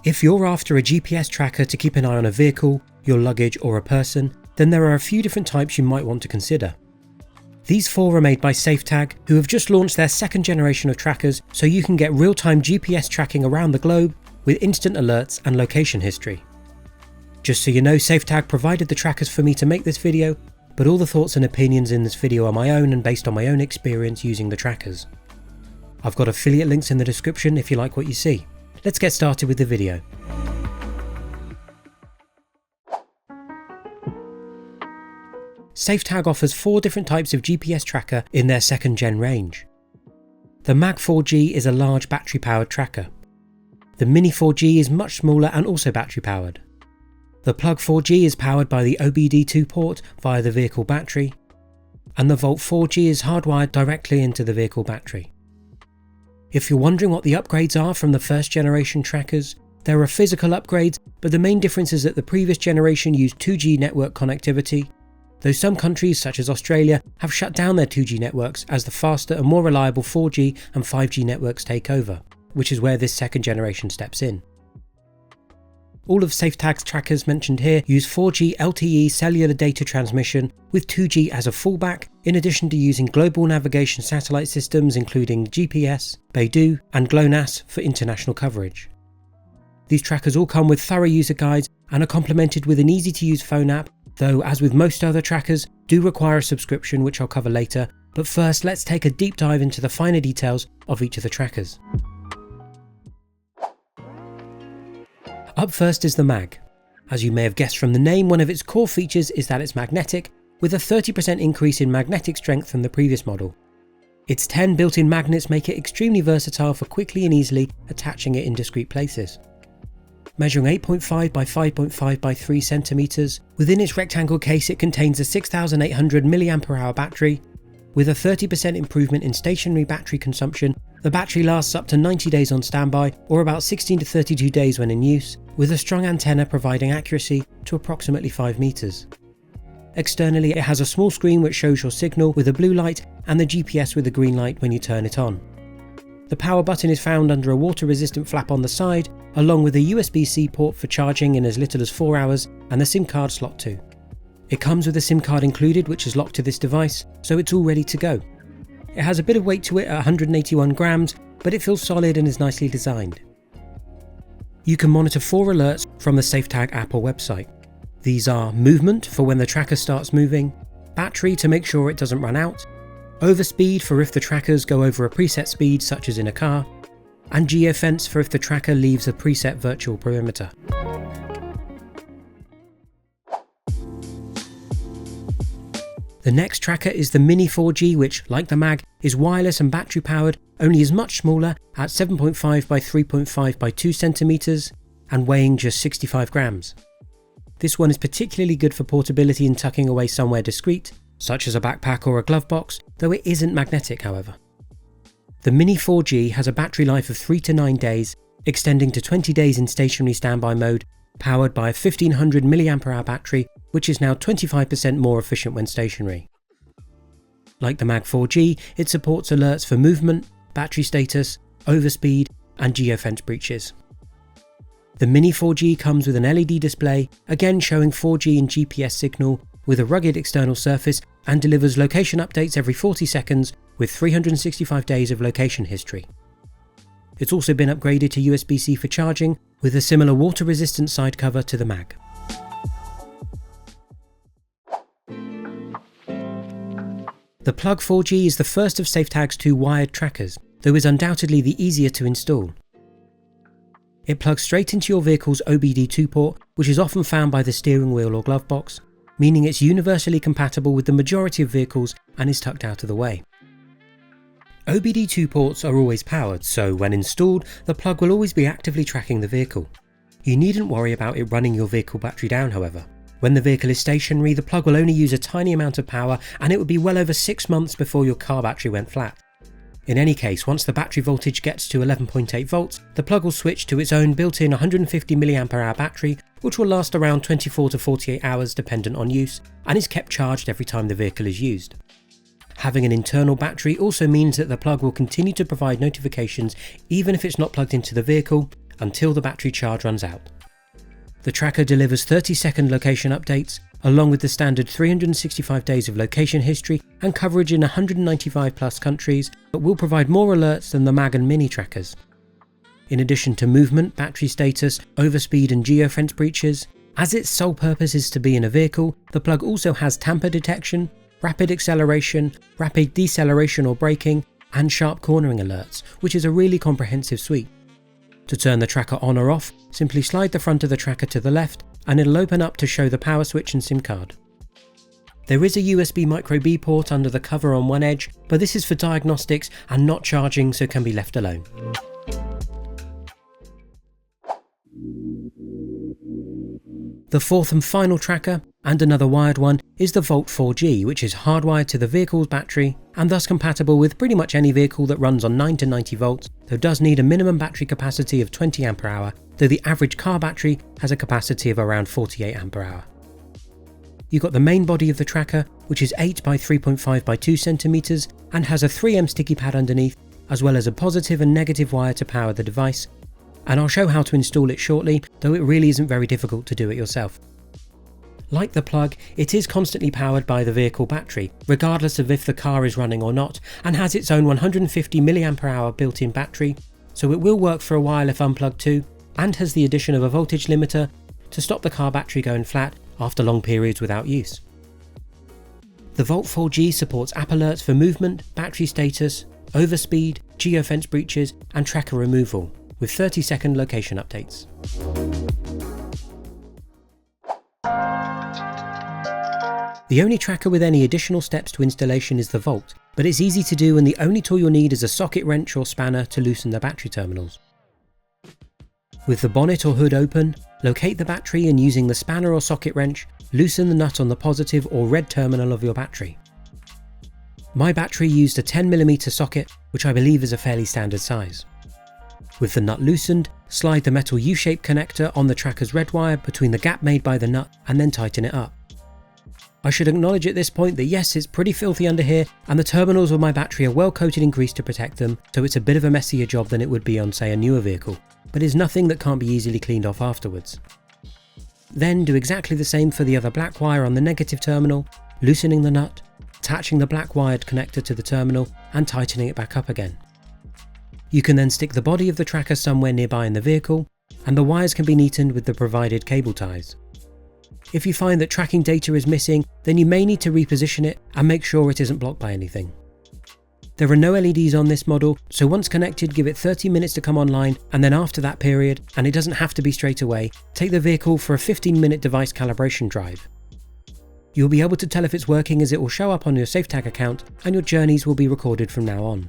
If you're after a GPS tracker to keep an eye on a vehicle, your luggage or a person, then there are a few different types you might want to consider. These 4 are made by SafeTag, who have just launched their 2nd generation of trackers so you can get real-time GPS tracking around the globe with instant alerts and location history. Just so you know, SafeTag provided the trackers for me to make this video, but all the thoughts and opinions in this video are my own and based on my own experience using the trackers. I've got affiliate links in the description if you like what you see. Let's get started with the video. SafeTag offers 4 different types of GPS tracker in their 2nd gen range. The Mag 4G is a large battery powered tracker. The Mini 4G is much smaller and also battery powered. The Plug 4G is powered by the OBD2 port via the vehicle battery, and the Volt 4G is hardwired directly into the vehicle battery. If you're wondering what the upgrades are from the 1st generation trackers, there are physical upgrades, but the main difference is that the previous generation used 2G network connectivity, though some countries such as Australia have shut down their 2G networks as the faster and more reliable 4G and 5G networks take over, which is where this 2nd generation steps in. All of SafeTag's trackers mentioned here use 4G LTE cellular data transmission with 2G as a fallback, in addition to using global navigation satellite systems including GPS, Beidou and GLONASS for international coverage. These trackers all come with thorough user guides and are complemented with an easy to use phone app, though as with most other trackers, do require a subscription, which I'll cover later, but first let's take a deep dive into the finer details of each of the trackers. Up first is the Mag. As you may have guessed from the name, one of its core features is that it's magnetic, with a 30% increase in magnetic strength from the previous model. Its 10 built-in magnets make it extremely versatile for quickly and easily attaching it in discrete places. Measuring 8.5 by 5.5 by 3 centimeters, within its rectangle case it contains a 6800 mAh battery. With a 30% improvement in stationary battery consumption, the battery lasts up to 90 days on standby, or about 16 to 32 days when in use, with a strong antenna providing accuracy to approximately 5 meters. Externally, it has a small screen which shows your signal with a blue light and the GPS with a green light when you turn it on. The power button is found under a water-resistant flap on the side, along with a USB-C port for charging in as little as 4 hours and the SIM card slot too. It comes with a SIM card included, which is locked to this device, so it's all ready to go. It has a bit of weight to it at 181 grams, but it feels solid and is nicely designed. You can monitor 4 alerts from the SafeTag app or website. These are movement for when the tracker starts moving, battery to make sure it doesn't run out, overspeed for if the trackers go over a preset speed such as in a car, and geofence for if the tracker leaves a preset virtual perimeter. The next tracker is the Mini 4G, which, like the Mag, is wireless and battery powered, only is much smaller at 7.5 by 3.5 by 2 centimeters and weighing just 65 grams. This one is particularly good for portability and tucking away somewhere discreet, such as a backpack or a glove box, though it isn't magnetic however. The Mini 4G has a battery life of 3 to 9 days, extending to 20 days in stationary standby mode, powered by a 1500 mAh battery, which is now 25% more efficient when stationary. Like the Mag 4G, it supports alerts for movement, battery status, overspeed, and geofence breaches. The Mini 4G comes with an LED display, again showing 4G and GPS signal, with a rugged external surface, and delivers location updates every 40 seconds with 365 days of location history. It's also been upgraded to USB-C for charging, with a similar water-resistant side cover to the Mag. The Plug 4G is the first of SafeTag's 2 wired trackers, though is undoubtedly the easier to install. It plugs straight into your vehicle's OBD2 port, which is often found by the steering wheel or glove box, meaning it's universally compatible with the majority of vehicles and is tucked out of the way. OBD2 ports are always powered, so when installed, the plug will always be actively tracking the vehicle. You needn't worry about it running your vehicle battery down, however. When the vehicle is stationary, the plug will only use a tiny amount of power, and it would be well over 6 months before your car battery went flat. In any case, once the battery voltage gets to 11.8 volts, the plug will switch to its own built-in 150 mAh battery, which will last around 24 to 48 hours dependent on use, and is kept charged every time the vehicle is used. Having an internal battery also means that the plug will continue to provide notifications even if it's not plugged into the vehicle, until the battery charge runs out. The tracker delivers 30-second location updates, along with the standard 365 days of location history and coverage in 195 plus countries, but will provide more alerts than the Mag and Mini trackers. In addition to movement, battery status, overspeed and geofence breaches, as its sole purpose is to be in a vehicle, the plug also has tamper detection, rapid acceleration, rapid deceleration or braking, and sharp cornering alerts, which is a really comprehensive suite. To turn the tracker on or off, simply slide the front of the tracker to the left and it'll open up to show the power switch and SIM card. There is a USB micro B port under the cover on one edge, but this is for diagnostics and not charging, so can be left alone. The fourth and final tracker, and another wired one, is the Volt 4G, which is hardwired to the vehicle's battery and thus compatible with pretty much any vehicle that runs on 9 to 90 volts, though does need a minimum battery capacity of 20 Ah, though the average car battery has a capacity of around 48 Ah. You've got the main body of the tracker, which is 8 by 3.5 by 2 cm and has a 3M sticky pad underneath, as well as a positive and negative wire to power the device. And I'll show how to install it shortly, though it really isn't very difficult to do it yourself. Like the plug, it is constantly powered by the vehicle battery, regardless of if the car is running or not, and has its own 150 mAh built-in battery, so it will work for a while if unplugged too, and has the addition of a voltage limiter to stop the car battery going flat after long periods without use. The Volt 4G supports app alerts for movement, battery status, overspeed, geofence breaches, and tracker removal, with 30-second location updates. The only tracker with any additional steps to installation is the Volt, but it's easy to do and the only tool you'll need is a socket wrench or spanner to loosen the battery terminals. With the bonnet or hood open, locate the battery and using the spanner or socket wrench, loosen the nut on the positive or red terminal of your battery. My battery used a 10mm socket, which I believe is a fairly standard size. With the nut loosened, slide the metal U-shaped connector on the tracker's red wire between the gap made by the nut and then tighten it up. I should acknowledge at this point that yes, it's pretty filthy under here and the terminals of my battery are well coated in grease to protect them, so it's a bit of a messier job than it would be on, say, a newer vehicle, but is nothing that can't be easily cleaned off afterwards. Then do exactly the same for the other black wire on the negative terminal, loosening the nut, attaching the black wired connector to the terminal and tightening it back up again. You can then stick the body of the tracker somewhere nearby in the vehicle, and the wires can be neatened with the provided cable ties. If you find that tracking data is missing, then you may need to reposition it and make sure it isn't blocked by anything. There are no LEDs on this model, so once connected give it 30 minutes to come online, and then after that period, and it doesn't have to be straight away, take the vehicle for a 15-minute device calibration drive. You'll be able to tell if it's working as it will show up on your SafeTag account and your journeys will be recorded from now on.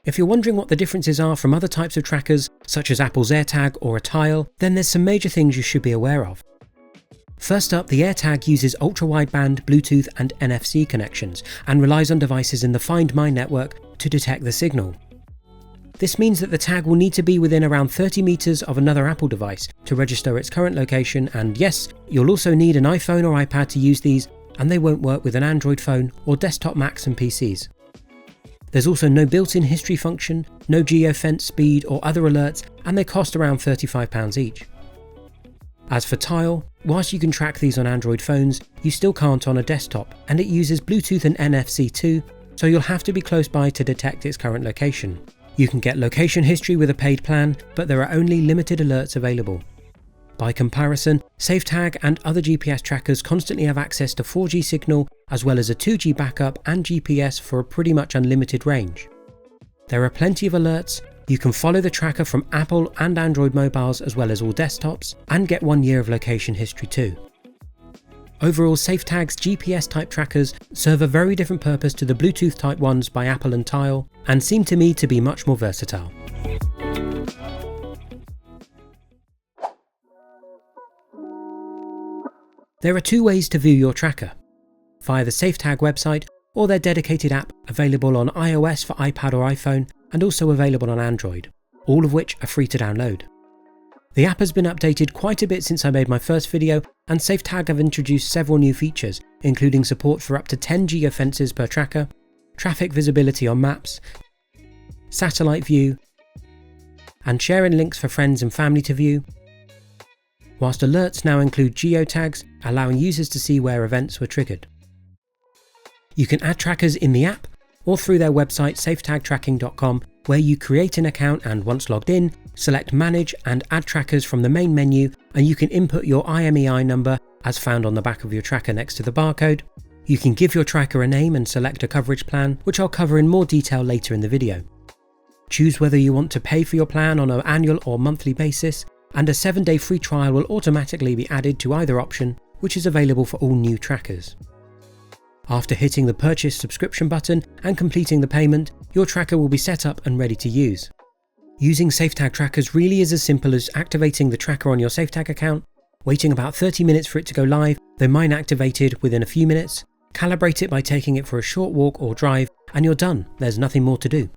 If you're wondering what the differences are from other types of trackers, such as Apple's AirTag or a Tile, then there's some major things you should be aware of. First up, the AirTag uses ultra-wideband, Bluetooth and NFC connections and relies on devices in the Find My network to detect the signal. This means that the tag will need to be within around 30 meters of another Apple device to register its current location, and yes, you'll also need an iPhone or iPad to use these, and they won't work with an Android phone or desktop Macs and PCs. There's also no built-in history function, no geofence, speed or other alerts, and they cost around £35 each. As for Tile, whilst you can track these on Android phones, you still can't on a desktop, and it uses Bluetooth and NFC too, so you'll have to be close by to detect its current location. You can get location history with a paid plan, but there are only limited alerts available. By comparison, SafeTag and other GPS trackers constantly have access to 4G signal as well as a 2G backup and GPS for a pretty much unlimited range. There are plenty of alerts, you can follow the tracker from Apple and Android mobiles as well as all desktops, and get 1 year of location history too. Overall, SafeTag's GPS type trackers serve a very different purpose to the Bluetooth type ones by Apple and Tile, and seem to me to be much more versatile. There are two ways to view your tracker, via the SafeTag website or their dedicated app available on iOS for iPad or iPhone and also available on Android, all of which are free to download. The app has been updated quite a bit since I made my first video, and SafeTag have introduced several new features, including support for up to 10 geofences per tracker, traffic visibility on maps, satellite view, and sharing links for friends and family to view, whilst alerts now include geotags, allowing users to see where events were triggered. You can add trackers in the app or through their website safetagtracking.com, where you create an account and once logged in, select Manage and Add Trackers from the main menu, and you can input your IMEI number as found on the back of your tracker next to the barcode. You can give your tracker a name and select a coverage plan, which I'll cover in more detail later in the video. Choose whether you want to pay for your plan on an annual or monthly basis, and a 7-day free trial will automatically be added to either option, which is available for all new trackers. After hitting the purchase subscription button and completing the payment, your tracker will be set up and ready to use. Using SafeTag trackers really is as simple as activating the tracker on your SafeTag account, waiting about 30 minutes for it to go live, then mine activated within a few minutes, calibrate it by taking it for a short walk or drive, and you're done. There's nothing more to do.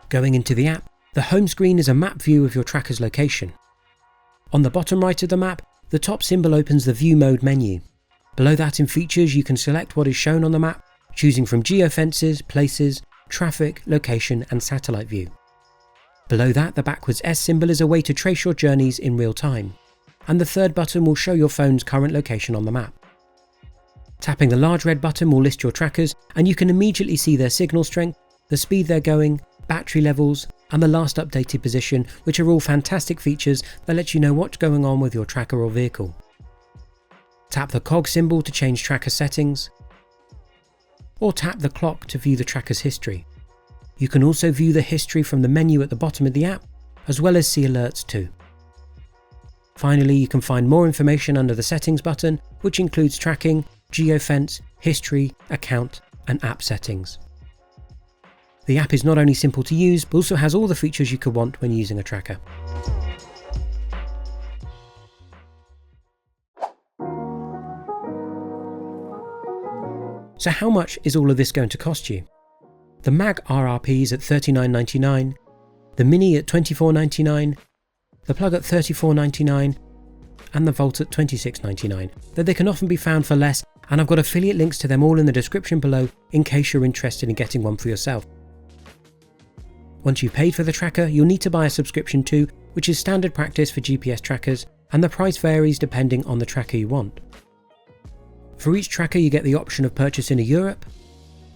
Going into the app, the home screen is a map view of your tracker's location. On the bottom right of the map, the top symbol opens the View Mode menu. Below that in Features, you can select what is shown on the map, choosing from geofences, places, traffic, location and satellite view. Below that, the backwards S symbol is a way to trace your journeys in real time, and the third button will show your phone's current location on the map. Tapping the large red button will list your trackers, and you can immediately see their signal strength, the speed they're going, battery levels, and the last updated position, which are all fantastic features that let you know what's going on with your tracker or vehicle. Tap the cog symbol to change tracker settings, or tap the clock to view the tracker's history. You can also view the history from the menu at the bottom of the app, as well as see alerts too. Finally, you can find more information under the settings button, which includes tracking, geofence, history, account, and app settings. The app is not only simple to use, but also has all the features you could want when using a tracker. So how much is all of this going to cost you? The Mag RRP is at $39.99, the Mini at $24.99, the Plug at $34.99, and the Volt at $26.99, though they can often be found for less, and I've got affiliate links to them all in the description below in case you're interested in getting one for yourself. Once you've paid for the tracker, you'll need to buy a subscription too, which is standard practice for GPS trackers, and the price varies depending on the tracker you want. For each tracker you get the option of purchasing a Europe,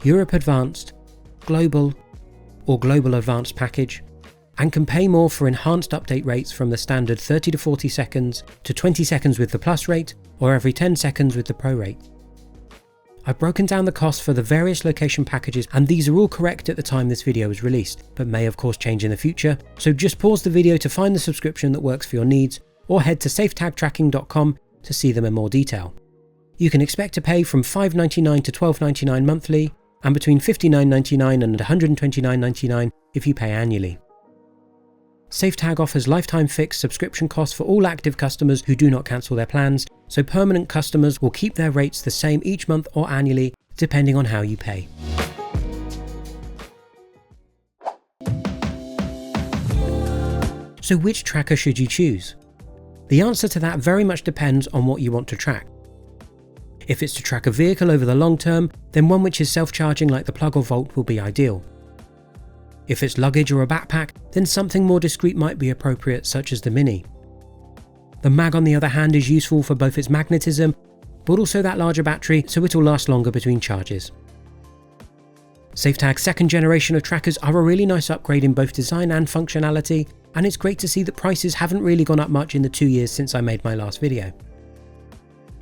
Europe Advanced, Global, or Global Advanced package, and can pay more for enhanced update rates from the standard 30 to 40 seconds to 20 seconds with the Plus rate, or every 10 seconds with the Pro rate. I've broken down the costs for the various location packages, and these are all correct at the time this video was released, but may of course change in the future, so just pause the video to find the subscription that works for your needs, or head to safetagtracking.com to see them in more detail. You can expect to pay from $5.99 to $12.99 monthly, and between $59.99 and $129.99 if you pay annually. SafeTag offers lifetime fixed subscription costs for all active customers who do not cancel their plans, so permanent customers will keep their rates the same each month or annually, depending on how you pay. So which tracker should you choose? The answer to that very much depends on what you want to track. If it's to track a vehicle over the long term, then one which is self-charging like the Plug or Volt will be ideal. If it's luggage or a backpack, then something more discreet might be appropriate, such as the Mini. The Mag on the other hand is useful for both its magnetism, but also that larger battery, so it'll last longer between charges. SafeTag's second generation of trackers are a really nice upgrade in both design and functionality, and it's great to see that prices haven't really gone up much in the 2 years since I made my last video.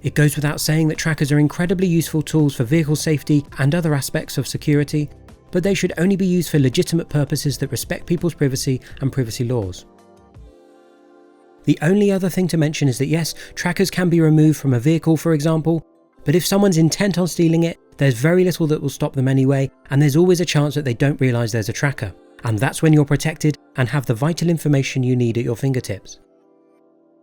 It goes without saying that trackers are incredibly useful tools for vehicle safety and other aspects of security, but they should only be used for legitimate purposes that respect people's privacy and privacy laws. The only other thing to mention is that yes, trackers can be removed from a vehicle, for example, but if someone's intent on stealing it, there's very little that will stop them anyway, and there's always a chance that they don't realise there's a tracker, and that's when you're protected and have the vital information you need at your fingertips.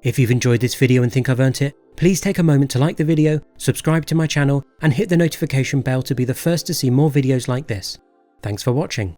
If you've enjoyed this video and think I've earned it, please take a moment to like the video, subscribe to my channel, and hit the notification bell to be the first to see more videos like this. Thanks for watching.